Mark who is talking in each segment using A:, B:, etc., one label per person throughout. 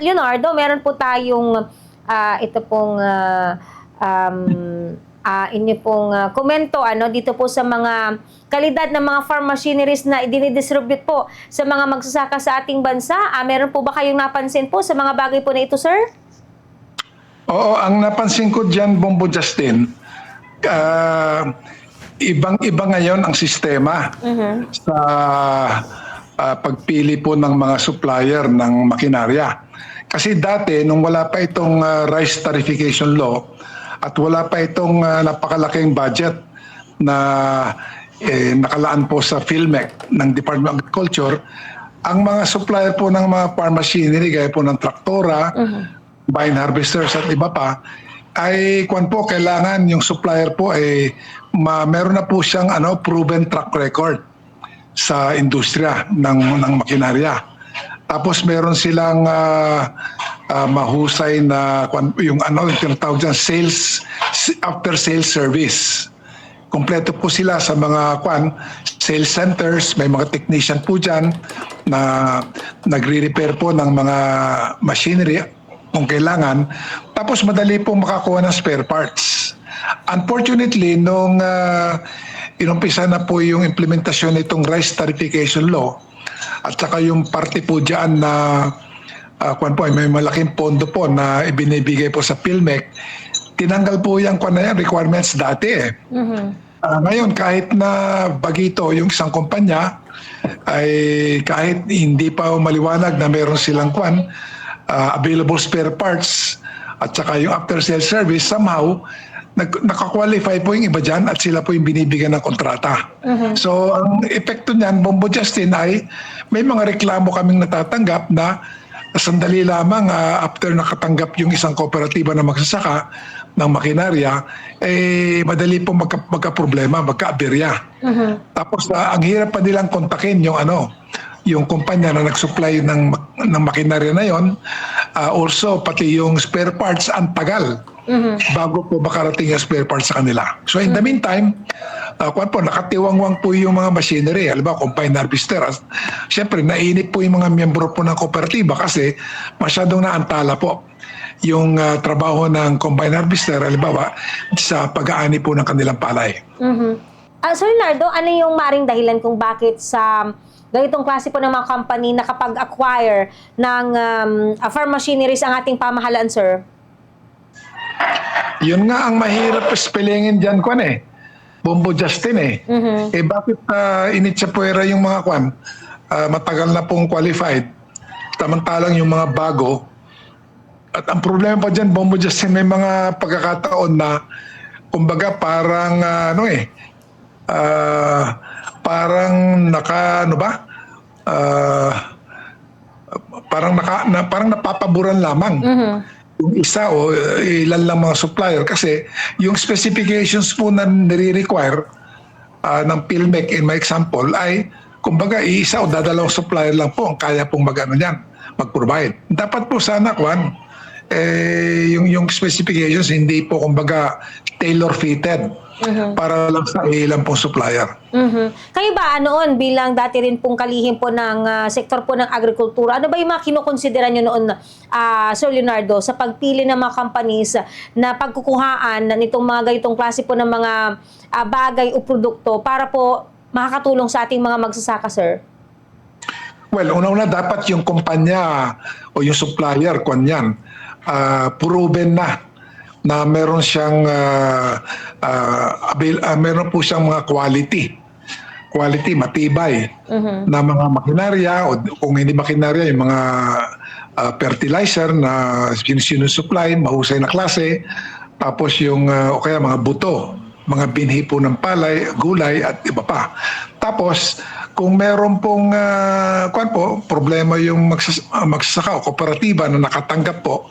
A: Leonardo, meron po tayong ito pong inyo pong komento dito po sa mga kalidad ng mga farm machineries na idinidistribute po sa mga magsasaka sa ating bansa. Meron po ba kayong napansin po sa mga bagay po na ito, sir?
B: Oo, ang napansin ko dyan, Bombo Justin, ibang-iba ngayon ang sistema sa pagpili po ng mga supplier ng makinarya. Kasi dati, nung wala pa itong rice tarification law at wala pa itong napakalaking budget na nakalaan po sa PhilMec ng Department of Agriculture, ang mga supplier po ng mga farm machinery, gaya po ng traktora, vine harvesters at iba pa, ay kailangan yung supplier po ay meron na po siyang proven track record sa industriya ng makinarya. Tapos meron silang mahusay na yung tinatawag dyan, after sales service. Kompleto po sila sa mga sales centers, may mga technician po dyan na nagre-repair po ng mga machinery kung kailangan. Tapos madali pong makakuha ng spare parts. Unfortunately, nung inumpisa na po yung implementasyon nitong rice tarification law, at saka yung parte po dyan na may malaking pondo po na ibinibigay po sa PhilMec, tinanggal po yung requirements dati. Ngayon, kahit na bagito yung isang kumpanya, ay kahit hindi pa maliwanag na meron silang available spare parts at saka yung after sales service, somehow nakakwalify po yung iba dyan at sila po yung binibigyan ng kontrata. So ang epekto niyan, Bombo Justin, ay may mga reklamo kaming natatanggap na sandali lamang after nakatanggap yung isang kooperatiba na magsasaka ng makinarya, madali po magka-problema, magka-aberya. Tapos ang hirap pa nilang kontakin yung kumpanya na nag-supply ng makinarya na yon. Also, pati yung spare parts, ang tagal bago po makarating yung spare parts sa kanila. So in the meantime, nakatiwangwang po yung mga machinery. Halimbawa, combine harvester. Siyempre, nainip po yung mga miyembro po ng kooperatiba kasi masyadong naantala po yung trabaho ng combine harvester, halimbawa, sa pag-aani po ng kanilang palay.
A: Sir Leonardo, ano yung maring dahilan kung bakit sa ganitong klase po ng mga company na kapag-acquire ng farm machineries ang ating pamahalaan, sir?
B: Yun nga ang mahirap spellingin dyan, Bombo Justin bakit initsapuera yung mga matagal na pong qualified, samantalang yung mga bago. At ang problema pa dyan, Bombo Justin, may mga pagkakataon na kumbaga parang parang parang napapaboran lamang yung isa o ilan lang mga supplier kasi yung specifications po na nire-require ng PhilMec in my example ay kumbaga isa o dadalawang supplier lang po ang kaya pong mag-provide. Dapat po sana yung specifications hindi po kumbaga tailor-fitted para lang sa ilang pong supplier.
A: Kayo ba noon bilang dati rin pong kalihim po ng sektor po ng agrikultura, ano ba yung mga kinukonsidera nyo noon, Sir Leonardo, sa pagpili ng mga companies na pagkukuhaan nitong mga ganitong klase po ng mga bagay o produkto para po makakatulong sa ating mga magsasaka, sir?
B: Well, una-una dapat yung kumpanya o yung supplier, proven na meron siyang meron po siyang mga quality matibay na mga makinarya o kung hindi makinarya yung mga fertilizer na sinusupply, mahusay na klase, tapos yung o kaya mga buto, mga binhi po ng palay, gulay at iba pa. Tapos kung meron pong problema yung magsasaka o kooperatiba na nakatanggap po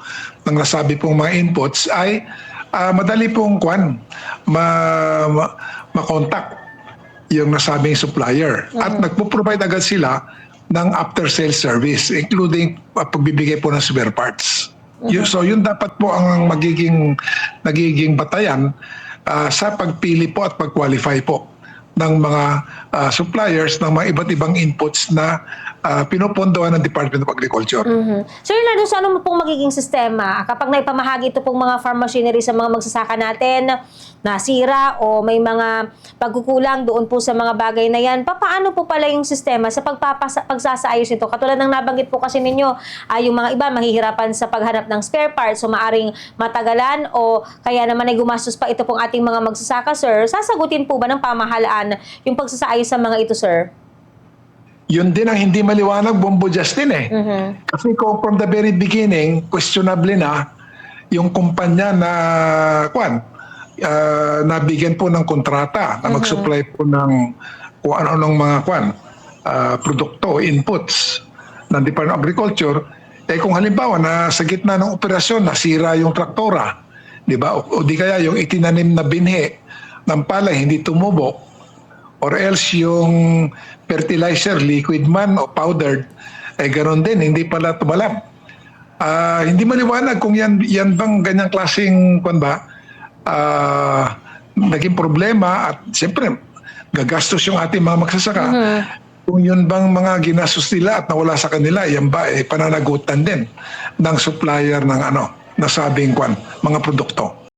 B: ng nasabi pong mga inputs ay madali pong makontak yung nasabing supplier at nagpo-provide agad sila ng after sales service including pagbibigay po ng spare parts. So yun dapat po ang nagiging batayan sa pagpili po at pag-qualify po ng mga suppliers ng mga iba't ibang inputs na pinupondohan ng Department of Agriculture.
A: Sir Leonardo, so ano mo pong magiging sistema kapag naipamahagi ito pong mga farm machinery sa mga magsasaka natin, nasira o may mga pagkukulang doon po sa mga bagay na yan, paano po pala yung sistema sa pagsasaayos nito? Katulad ng nabanggit po kasi ninyo, yung mga iba mahihirapan sa paghanap ng spare parts, so maaring matagalan o kaya naman ay gumastos pa ito pong ating mga magsasaka, sir. Sasagutin po ba ng pamahalaan yung pagsasaayos sa mga ito, sir?
B: Yun din ang hindi maliwanag, Bombo Justin eh. Kasi kung from the very beginning, questionable na yung kumpanya na nabigyan po ng kontrata na mag-supply po ng kung ano-anong mga produkto, inputs ng Department of Agriculture, kung halimbawa na sa gitna ng operasyon nasira yung traktora, di ba? O di kaya yung itinanim na binhi ng palay hindi tumubo, or else yung fertilizer, liquid man o powdered, ganoon din, hindi pala tumalab. Hindi maliwanag kung yan bang ganyang klaseng naging problema at siyempre gagastos yung ating mga magsasaka. Kung yun bang mga ginastos nila at nawala sa kanila, yan ba pananagutan din ng supplier ng nasabing mga produkto.